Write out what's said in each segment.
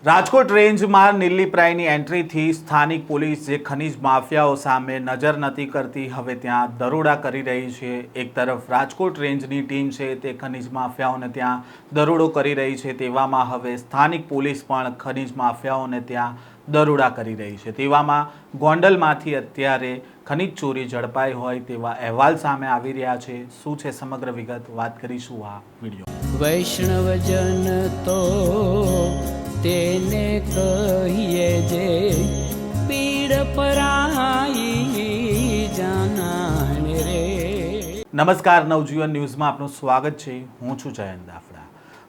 રાજકોટ રેન્જમાં નીલીપ્રાયની એન્ટ્રીથી સ્થાનિક પોલીસ જે ખનીજ માફિયાઓ સામે નજર નથી કરતી, હવે ત્યાં દરોડા કરી રહી છે। એક તરફ રાજકોટ રેન્જની ટીમ છે તે ખનીજ માફિયાઓને ત્યાં દરોડો કરી રહી છે, તેવામાં હવે સ્થાનિક પોલીસ પણ ખનીજ માફિયાઓને ત્યાં દરોડા કરી રહી છે। તેવામાં ગોંડલમાંથી અત્યારે ખનીજ ચોરી ઝડપાઈ હોય તેવા અહેવાલ સામે આવી રહ્યા છે। શું છે સમગ્ર વિગત, વાત કરીશું આ વિડીયો। વૈષ્ણવજન તો તેને કહીએ જે પીડ પરાઈ જાનાને રે। નમસ્કાર, નવજીવન ન્યૂઝમાં આપનું સ્વાગત છે। હું છું જયંત દાફડા।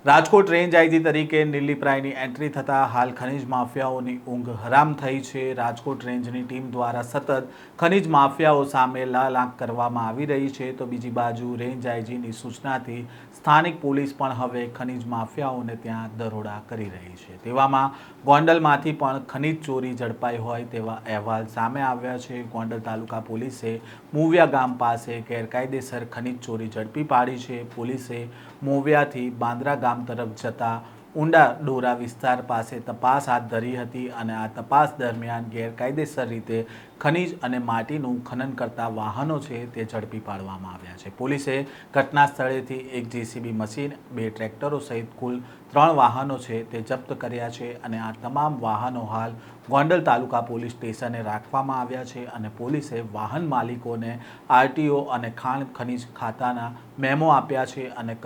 રાજકોટ રેન્જ આઈજી તરીકે નીલીપ્રાયની એન્ટ્રી થતાં હાલ ખનીજ માફિયાઓની ઊંઘ હરામ થઈ છે। રાજકોટ રેન્જની ટીમ દ્વારા સતત ખનીજ માફિયાઓ સામે લાલ આંખ કરવામાં આવી રહી છે, તો બીજી બાજુ રેન્જ આઈજીની સૂચનાથી સ્થાનિક પોલીસ પણ હવે ખનીજ માફિયાઓને ત્યાં દરોડા કરી રહી છે। તેવામાં ગોંડલમાંથી પણ ખનીજ ચોરી ઝડપાઈ હોય તેવા અહેવાલ સામે આવ્યા છે। ગોંડલ તાલુકા પોલીસે મોવિયા ગામ પાસે ગેરકાયદેસર ખનીજ ચોરી ઝડપી પાડી છે। પોલીસે મોવિયાથી બાંદ્રા ગામ તરફ જતા ઊંડા ડોરા વિસ્તાર પાસે તપાસ હાથ ધરી હતી અને આ તપાસ દરમિયાન ગેરકાયદેસર રીતે ખનીજ અને માટીનું ખનન કરતા વાહનો છે તે ઝડપી પાડવામાં આવ્યા છે। પોલીસે ઘટના સ્થળેથી એક જેસીબી મશીન, 2 ટ્રેક્ટરો સહિત કુલ 3 વાહનો છે તે જપ્ત કર્યા છે અને આ તમામ વાહનો હાલ ગોંડલ તાલુકા પોલીસ સ્ટેશને રાખવામાં આવ્યા છે અને પોલીસે વાહન માલિકોને આરટીઓ અને ખાણ ખનીજ ખાતાના મેમો આપ્યા છે અને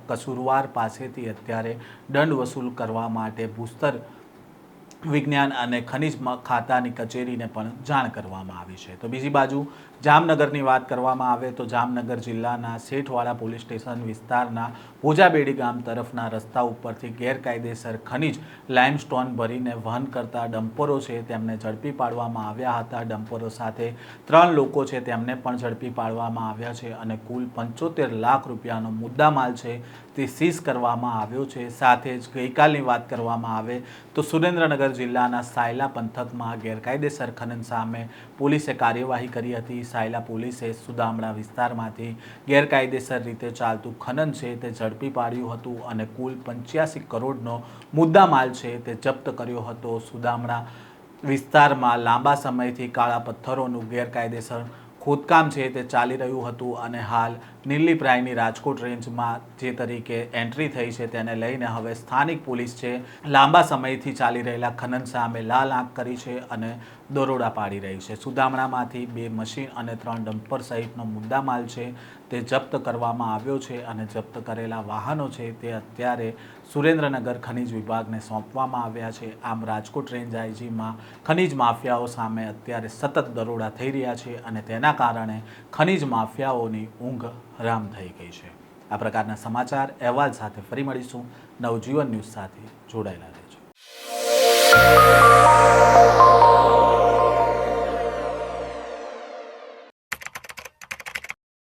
કસૂરવાર પાસેથી અત્યારે દંડ વસૂલ કરવા માટે ભૂસ્તર વિજ્ઞાન અને ખનીજ ખાતાની કચેરીને પણ જાણ કરવામાં આવી છે। તો બીજી બાજુ જામનગરની વાત કરવામાં આવે તો જામનગર જિલ્લાના સેઠવાડા પોલીસ સ્ટેશન વિસ્તારના ભોજાબેડી ગામ તરફના રસ્તા ઉપરથી ગેરકાયદેસર ખનીજ લાઇમસ્ટોન ભરીને વહન કરતા ડમ્પરો છે તેમને ઝડપી પાડવામાં આવ્યા હતા। ડમ્પરો સાથે 3 લોકો છે તેમને પણ ઝડપી પાડવામાં આવ્યા છે અને કુલ 75 લાખ રૂપિયાનો મુદ્દામાલ છે તે સીઝ કરવામાં આવ્યો છે। સાથે જ ગઈકાલની વાત કરવામાં આવે તો સુરેન્દ્રનગર જિલ્લાના સાયલા પંથકમાં ગેરકાયદેસર ખનન સામે પોલીસે કાર્યવાહી કરી હતી। સાયલા પોલીસે સુદામડા વિસ્તારમાંથી ગેરકાયદેસર રીતે ચાલતું ખનન છે તે ઝડપી પાડ્યું હતું અને કુલ 85 કરોડનો મુદ્દામાલ છે તે જપ્ત કર્યો હતો। સુદામડા વિસ્તારમાં લાંબા સમયથી કાળા પથ્થરોનું ગેરકાયદેસર ખોદકામ છે તે ચાલી રહ્યું હતું અને હાલ નીલીપ્રાયની રાજકોટ રેન્જમાં જે તરીકે એન્ટ્રી થઈ છે તેને લઈને હવે સ્થાનિક પોલીસ છે લાંબા સમયથી ચાલી રહેલા ખનન સામે લાલ આંખ કરી છે અને દરોડા પાડી રહી છે। સુદામડામાંથી 2 મશીન અને 3 ડમ્પર સહિતનો મુદ્દામાલ છે તે જપ્ત કરવામાં આવ્યો છે અને જપ્ત કરેલા વાહનો છે તે અત્યારે સુરેન્દ્રનગર ખનીજ વિભાગને સોંપવામાં આવ્યા છે। આમ રાજકોટ રેન્જ આઈજીમાં ખનીજ માફિયાઓ સામે અત્યારે સતત દરોડા થઈ રહ્યા છે અને તેના કારણે ખનીજ માફિયાઓની ઊંઘ હરામ થઈ ગઈ છે। આ પ્રકારના સમાચાર અહેવાલ સાથે ફરી મળીશું। નવજીવન ન્યૂઝ સાથે જોડાયેલા રહેજો।